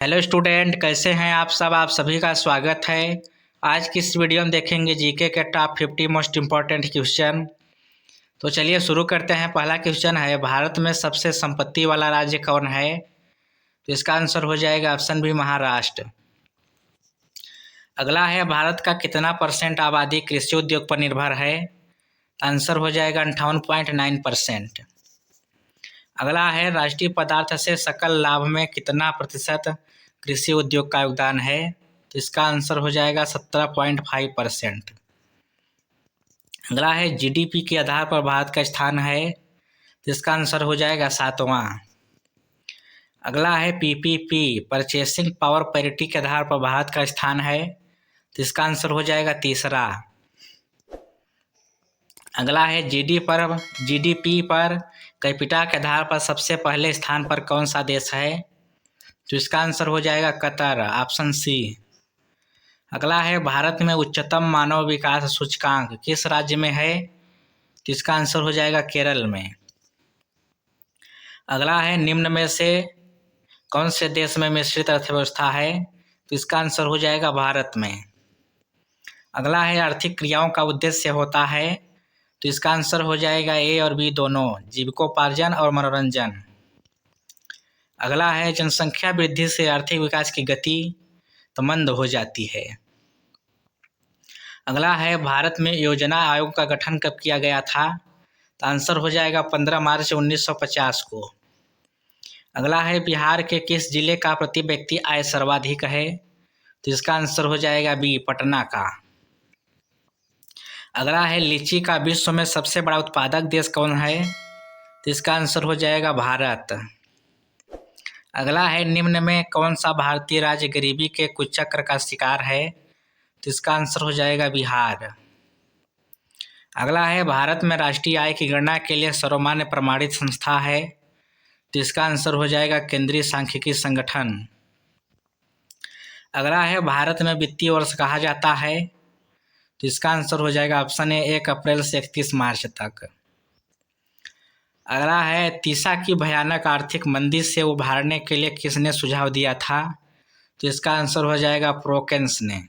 Hello student, कैसे हैं आप सभी का स्वागत है। आज की इस वीडियो में देखेंगे जीके के टॉप 50 मोस्ट इम्पॉर्टेंट क्वेश्चन। तो चलिए शुरू करते हैं। पहला क्वेश्चन है, भारत में सबसे संपत्ति वाला राज्य कौन है? तो इसका आंसर हो जाएगा ऑप्शन बी, महाराष्ट्र। अगला है, भारत का कितना % आबादी कृषि उद्योग पर निर्भर है? आंसर हो जाएगा 58.9%। अगला है, राष्ट्रीय पदार्थ से सकल लाभ में कितना प्रतिशत कृषि उद्योग का योगदान है? तो इसका आंसर हो जाएगा 17.5%। अगला है, जीडीपी के आधार पर भारत का स्थान है? तो इसका आंसर हो जाएगा 7वां। अगला है, पीपीपी परचेसिंग पावर पैरिटी के आधार पर भारत का स्थान है? तो इसका आंसर हो जाएगा 3रा। अगला है, जीडीपी पर कैपिटा के आधार पर सबसे पहले स्थान पर कौन सा देश है? तो इसका आंसर हो जाएगा कतर, ऑप्शन सी। अगला है, भारत में उच्चतम मानव विकास सूचकांक किस राज्य में है? तो इसका आंसर हो जाएगा केरल में। अगला है, निम्न में से कौन से देश में मिश्रित अर्थव्यवस्था है? तो इसका आंसर हो जाएगा भारत में। अगला है, आर्थिक क्रियाओं का उद्देश्य होता है? तो इसका आंसर हो जाएगा ए और बी दोनों, जीविकोपार्जन और मनोरंजन। अगला है, जनसंख्या वृद्धि से आर्थिक विकास की गति तो मंद हो जाती है। अगला है, भारत में योजना आयोग का गठन कब किया गया था? तो आंसर हो जाएगा 15 मार्च 1950 को। अगला है, बिहार के किस जिले का प्रति व्यक्ति आय सर्वाधिक है? तो इसका आंसर हो जाएगा बी, पटना का। अगला है, लीची का विश्व में सबसे बड़ा उत्पादक देश कौन है? तो इसका आंसर हो जाएगा भारत। अगला है, निम्न में कौन सा भारतीय राज्य गरीबी के कुचक्र का शिकार है? तो इसका आंसर हो जाएगा बिहार। अगला है, भारत में राष्ट्रीय आय की गणना के लिए सर्वमान्य प्रमाणित संस्था है? तो इसका आंसर हो जाएगा केंद्रीय सांख्यिकी संगठन। अगला है, भारत में वित्तीय वर्ष कहा जाता है? तो इसका आंसर हो जाएगा ऑप्शन ए, 1 अप्रैल से 31 मार्च तक। अगला है, तीसा की भयानक आर्थिक मंदी से उभारने के लिए किसने सुझाव दिया था? तो इसका आंसर हो जाएगा प्रोकेंस ने।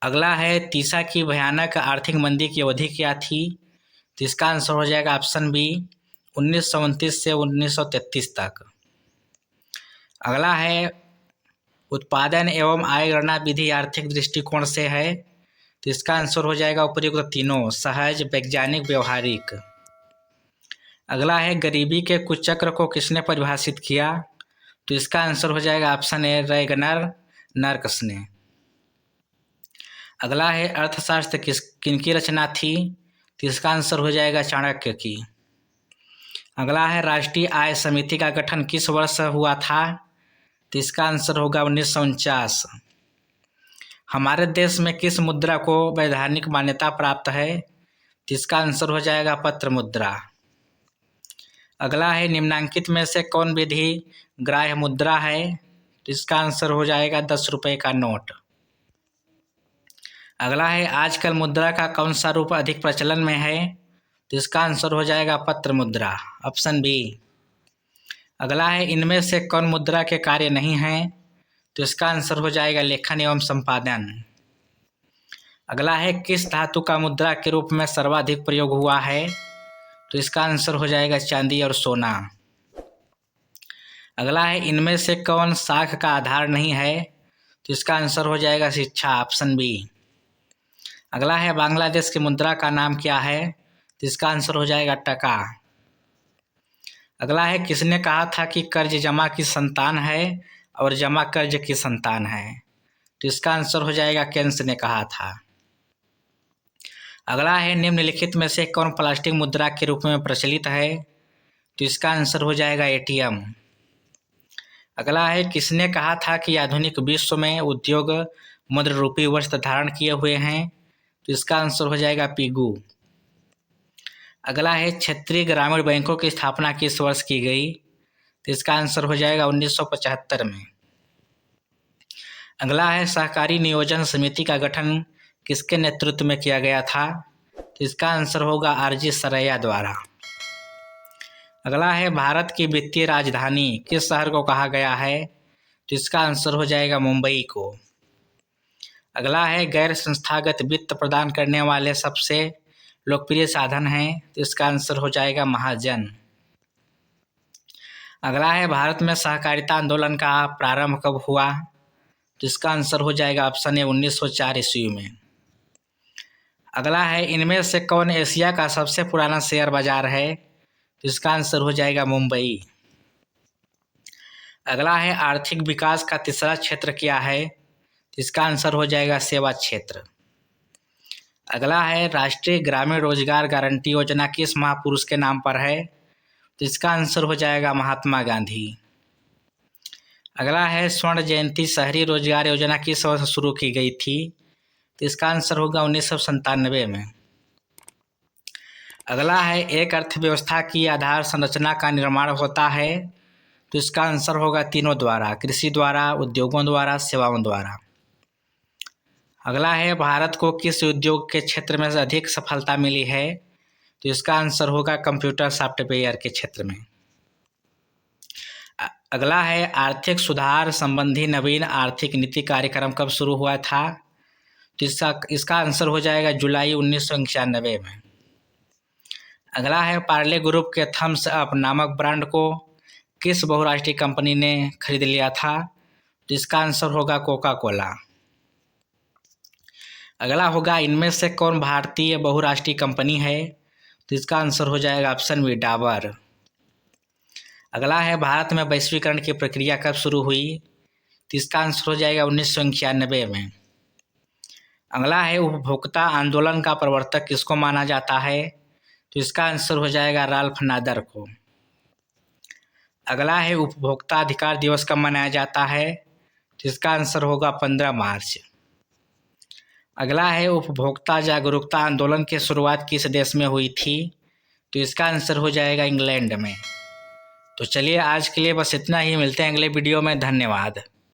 अगला है, तीसा की भयानक आर्थिक मंदी की अवधि क्या थी? तो इसका आंसर हो जाएगा ऑप्शन बी, 1929 से 1933 तक। अगला है, उत्पादन एवं आय गणना विधि आर्थिक दृष्टिकोण से है? तो इसका आंसर हो जाएगा उपयुक्त तीनों, सहज, वैज्ञानिक, व्यवहारिक। अगला है, गरीबी के कुचक्र को किसने परिभाषित किया? तो इसका आंसर हो जाएगा ऑप्शन ए, रैगनर नर्कस ने। अगला है, अर्थशास्त्र किनकी रचना थी? तो इसका आंसर हो जाएगा चाणक्य की। अगला है, राष्ट्रीय आय समिति का गठन किस वर्ष हुआ था? तो इसका आंसर होगा 1949। हमारे देश में किस मुद्रा को वैधानिक मान्यता प्राप्त है? तो इसका आंसर हो जाएगा पत्र मुद्रा। अगला है, निम्नांकित में से कौन विधि ग्राह्य मुद्रा है? तो इसका आंसर हो जाएगा 10 रुपये का नोट। अगला है, आजकल मुद्रा का कौन सा रूप अधिक प्रचलन में है? तो इसका आंसर हो जाएगा पत्र मुद्रा, ऑप्शन बी। अगला है, इनमें से कौन मुद्रा के कार्य नहीं हैं? तो इसका आंसर हो जाएगा लेखन एवं संपादन। अगला है, किस धातु का मुद्रा के रूप में सर्वाधिक प्रयोग हुआ है? तो इसका आंसर हो जाएगा चांदी और सोना। अगला है, इनमें से कौन साख का आधार नहीं है? तो इसका आंसर हो जाएगा शिक्षा, ऑप्शन बी। अगला है, बांग्लादेश की मुद्रा का नाम क्या है? तो इसका आंसर हो जाएगा टका। अगला है, किसने कहा था कि कर्ज जमा की संतान है और जमा कर्ज की संतान है? तो इसका आंसर हो जाएगा केन्स ने कहा था। अगला है, निम्नलिखित में से कौन प्लास्टिक मुद्रा के रूप में प्रचलित है? तो इसका आंसर हो जाएगा एटीएम। अगला है, किसने कहा था कि आधुनिक विश्व में उद्योग मुद्र रूपी वस्त्र धारण किए हुए हैं? तो इसका आंसर हो जाएगा पिगू। अगला है, क्षेत्रीय ग्रामीण बैंकों की स्थापना किस वर्ष की गई? तो इसका आंसर हो जाएगा 1975 में। अगला है, सहकारी नियोजन समिति का गठन किसके नेतृत्व में किया गया था? तो इसका आंसर होगा आरजी सरैया द्वारा। अगला है भारत की वित्तीय राजधानी किस शहर को कहा गया है? तो इसका आंसर हो जाएगा मुंबई को। अगला है गैर संस्थागत वित्त प्रदान करने वाले सबसे लोकप्रिय साधन हैं, तो इसका आंसर हो जाएगा महाजन। अगला है भारत में सहकारिता आंदोलन का प्रारंभ कब हुआ? तो इसका आंसर हो जाएगा ऑप्शन ए 1904 ईस्वी में। अगला है इनमें से कौन एशिया का सबसे पुराना शेयर बाजार है? तो इसका आंसर हो जाएगा मुंबई। अगला है आर्थिक विकास का तीसरा क्षेत्र क्या है? तो इसका आंसर हो जाएगा सेवा क्षेत्र। अगला है राष्ट्रीय ग्रामीण रोजगार गारंटी योजना किस महापुरुष के नाम पर है? तो इसका आंसर हो जाएगा महात्मा गांधी। अगला है स्वर्ण जयंती शहरी रोजगार योजना किस वर्ष शुरू की गई थी? तो इसका आंसर होगा 1997 में। अगला है एक अर्थव्यवस्था की आधार संरचना का निर्माण होता है, तो इसका आंसर होगा तीनों द्वारा, कृषि द्वारा, उद्योगों द्वारा, सेवाओं द्वारा। अगला है भारत को किस उद्योग के क्षेत्र में अधिक सफलता मिली है? तो इसका आंसर होगा कंप्यूटर सॉफ्टवेयर के क्षेत्र में। अगला है आर्थिक सुधार संबंधी नवीन आर्थिक नीति कार्यक्रम कब शुरू हुआ था? तो इसका आंसर हो जाएगा जुलाई 1991 में। अगला है पार्ले ग्रुप के थम्स अप नामक ब्रांड को किस बहुराष्ट्रीय कंपनी ने खरीद लिया था? तो इसका आंसर होगा कोका कोला। अगला होगा इनमें से कौन भारतीय बहुराष्ट्रीय कंपनी है? तो इसका आंसर हो जाएगा ऑप्शन बी डाबर। अगला है भारत में वैश्वीकरण की प्रक्रिया कब शुरू हुई? तो इसका आंसर हो जाएगा 1991 में। अगला है उपभोक्ता आंदोलन का प्रवर्तक किसको माना जाता है? तो इसका आंसर हो जाएगा राल्फ नादर को। अगला है उपभोक्ता अधिकार दिवस कब मनाया जाता है? तो इसका आंसर होगा 15 मार्च। अगला है उपभोक्ता जागरूकता आंदोलन की शुरुआत किस देश में हुई थी? तो इसका आंसर हो जाएगा इंग्लैंड में। तो चलिए आज के लिए बस इतना ही, मिलते हैं अगले वीडियो में। धन्यवाद।